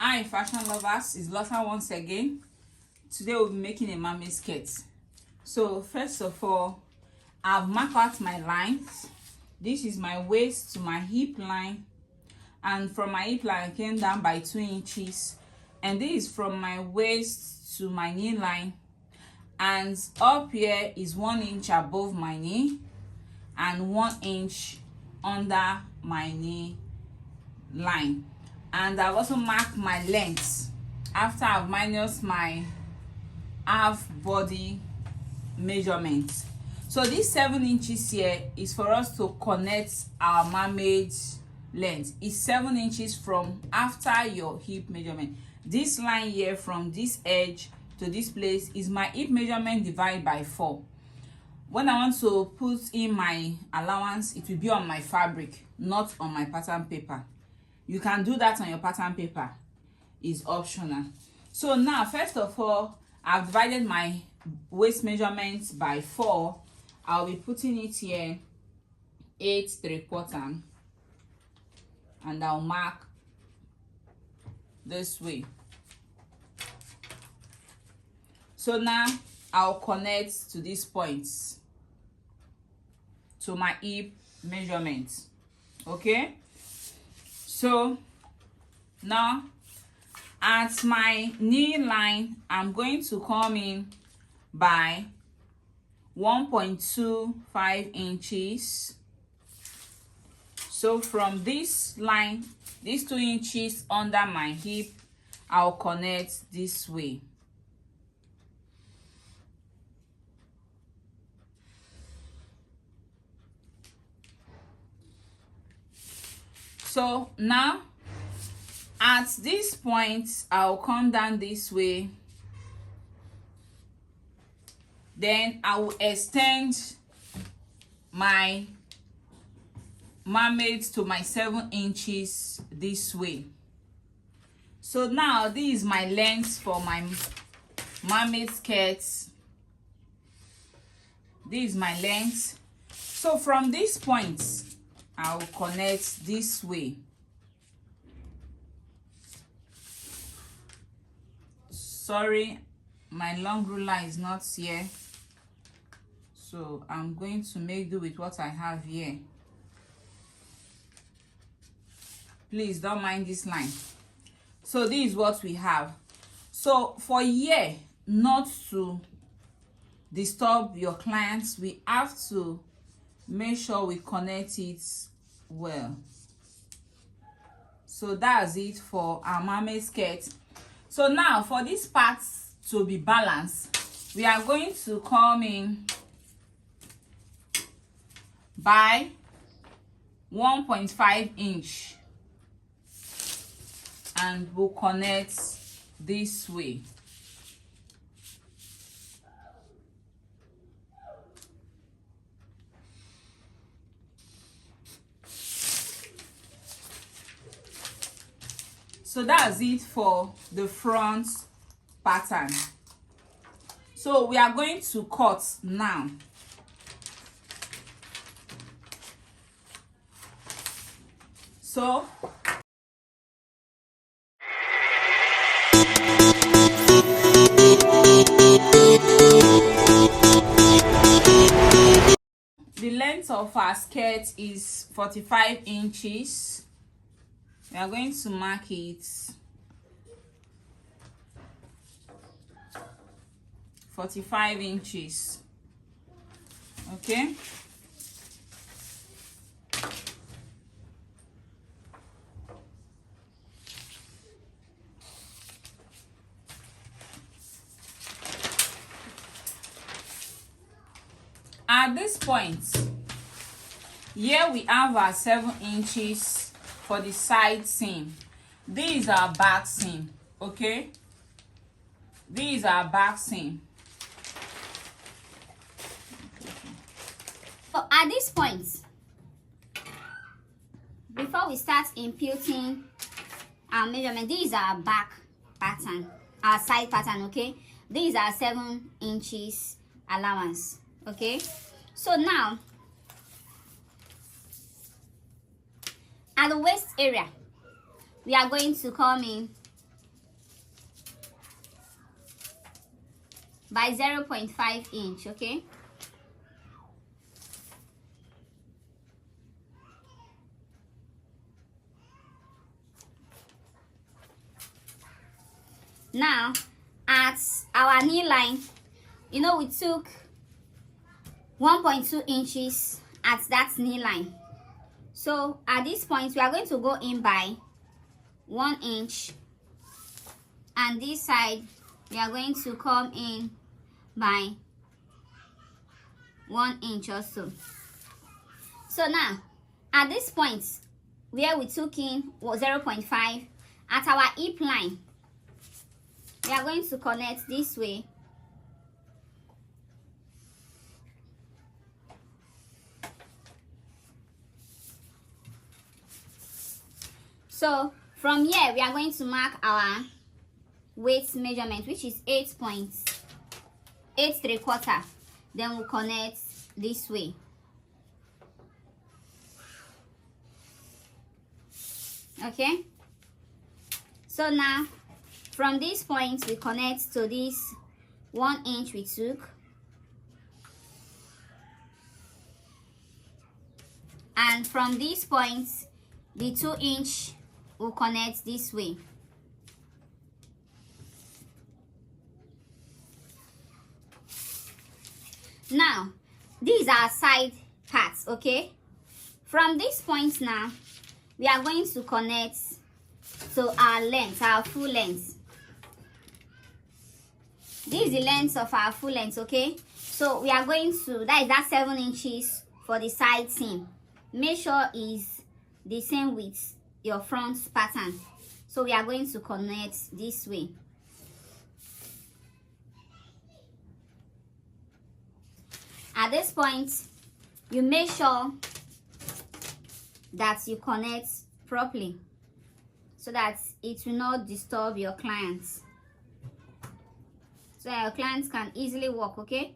Hi fashion lovers, it's Lotta once again. Today we'll be making a mermaid skirt. So first of all, I've marked out my lines. This is my waist to my hip line, and from my hip line I came down by 2 inches, and this is from my waist to my knee line, and up here is 1 inch above my knee and 1 inch under my knee line. And I've also marked my length after I've minus my half body measurement. So this 7 inches here is for us to connect our mermaid length. It's 7 inches from after your hip measurement. This line here from this edge to this place is my hip measurement divided by 4. When I want to put in my allowance, it will be on my fabric, not on my pattern paper. You can do that on your pattern paper, is optional. So now, first of all, I've divided my waist measurement by 4. I'll be putting it here 8 3/4, and I'll mark this way. So now I'll connect to these points to my hip measurement. Okay, so now at my knee line, I'm going to come in by 1.25 inches. So from this line, these 2 inches under my hip, I'll connect this way. So now at this point, I'll come down this way. Then I will extend my mermaid to my 7 inches this way. So now this is my length for my mermaid skirt. This is my length. So from this point, I will connect this way. Sorry, my long ruler is not here, so I'm going to make do with what I have here. Please don't mind this line. So this is what we have. So for here not to disturb your clients, we have to make sure we connect it well. So that's it for our mermaid skirt. So now for this part to be balanced, we are going to come in by 1.5 inch and we'll connect this way. So that's it for the front pattern. So we are going to cut now. So the length of our skirt is 45 inches. We are going to mark it 45 inches. Okay, at this point here we have our 7 inches for the side seam. This is our back seam. Okay, this is our back seam. So at this point, before we start imputing our measurement, this is our back pattern, our side pattern. Okay, this is our 7 inches allowance. Okay, so now at the waist area, we are going to come in by 0.5 inch. Okay, now at our knee line, you know, we took 1.2 inches at that knee line. So at this point we are going to go in by 1 inch, and this side we are going to come in by 1 inch also. So now at this point where we took in 0.5, at our hip line we are going to connect this way. So from here we are going to mark our waist measurement, which is 8.8 3/4. Then we'll connect this way. Okay, so now from this point we connect to this 1 inch we took, and from this point the 2 inch will connect this way. Now these are side parts. Okay, from this point now we are going to connect to our length, our full length. This is the length of our full length. Okay, so we are going to, that 7 inches for the side seam. Make sure is the same with your front pattern. So we are going to connect this way. At this point you make sure that you connect properly so that it will not disturb your clients, so your clients can easily walk. Okay,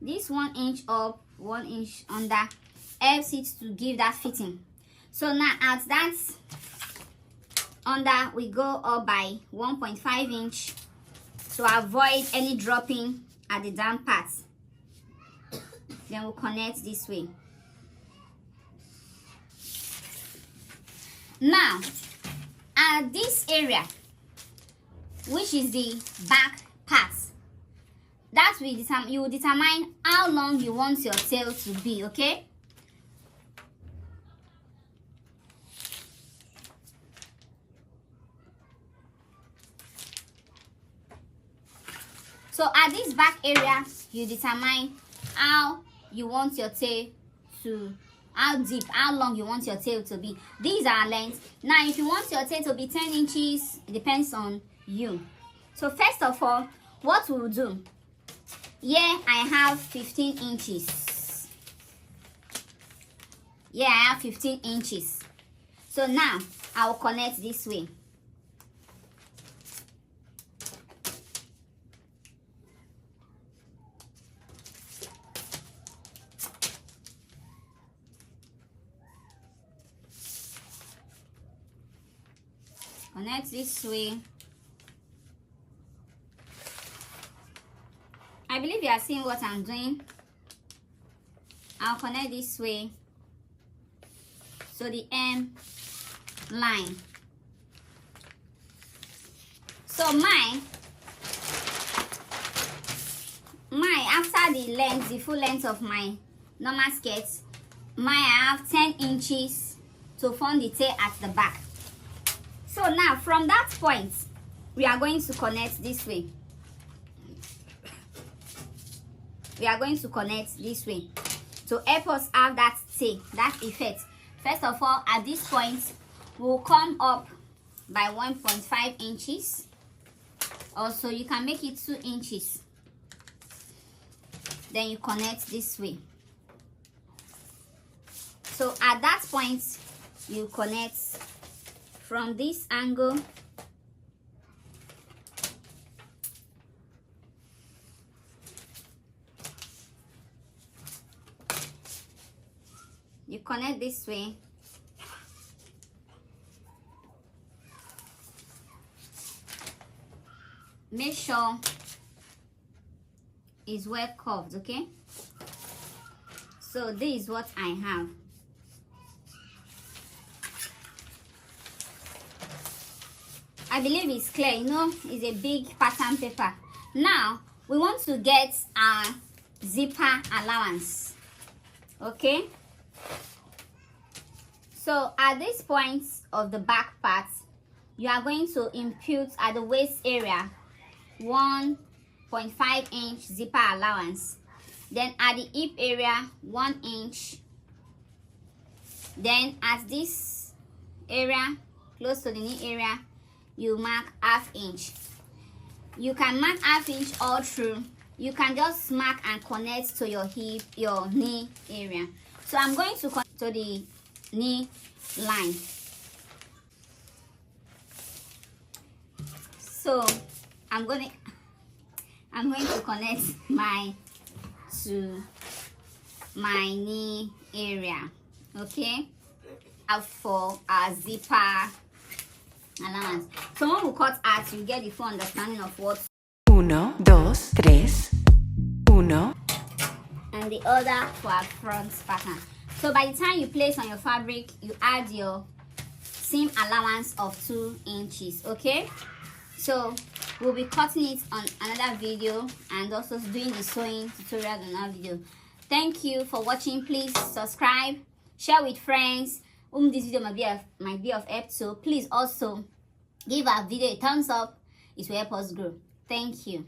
this 1 inch up, 1 inch under helps it to give that fitting. So now at that under we go up by 1.5 inch to avoid any dropping at the down part. Then we'll connect this way. Now at this area, which is the back part, that will you will determine how long you want your tail to be. Okay, so at this back area you determine how you want your tail to, how deep, how long you want your tail to be. These are lengths. Now if you want your tail to be 10 inches, it depends on you. So first of all, what we'll do, here I have 15 inches. Here I have 15 inches. So now I will connect this way. Connect this way. I believe you are seeing what I'm doing. I'll connect this way. So the M line. So my after the length, the full length of my normal skirt, I have 10 inches to form the tail at the back. So now from that point we are going to connect this way. We are going to connect this way to help us have that tail, that effect. First of all, at this point we'll come up by 1.5 inches. Also you can make it 2 inches. Then you connect this way. So at that point you connect from this angle. You connect this way. Make sure is well curved, okay? So this is what I have. I believe it's clear, you know, it's a big pattern paper. Now we want to get our zipper allowance, okay? So at this point of the back part, you are going to impute at the waist area 1.5 inch zipper allowance. Then at the hip area 1 inch. Then at this area close to the knee area, you mark ½ inch. You can mark ½ inch all through. You can just mark and connect to your hip, your knee area. So I'm going to connect to the knee line. So I'm going to connect to my knee area, okay? For a zipper allowance. Someone will cut out, you get the full understanding of what. 1, 2, 3. 1. And the other for a front pattern. So by the time you place on your fabric, you add your seam allowance of 2 inches, okay? So we'll be cutting it on another video and also doing the sewing tutorial on another video. Thank you for watching. Please subscribe, share with friends whom this video might be of help to. Please also give our video a thumbs up. It will help us grow. Thank you.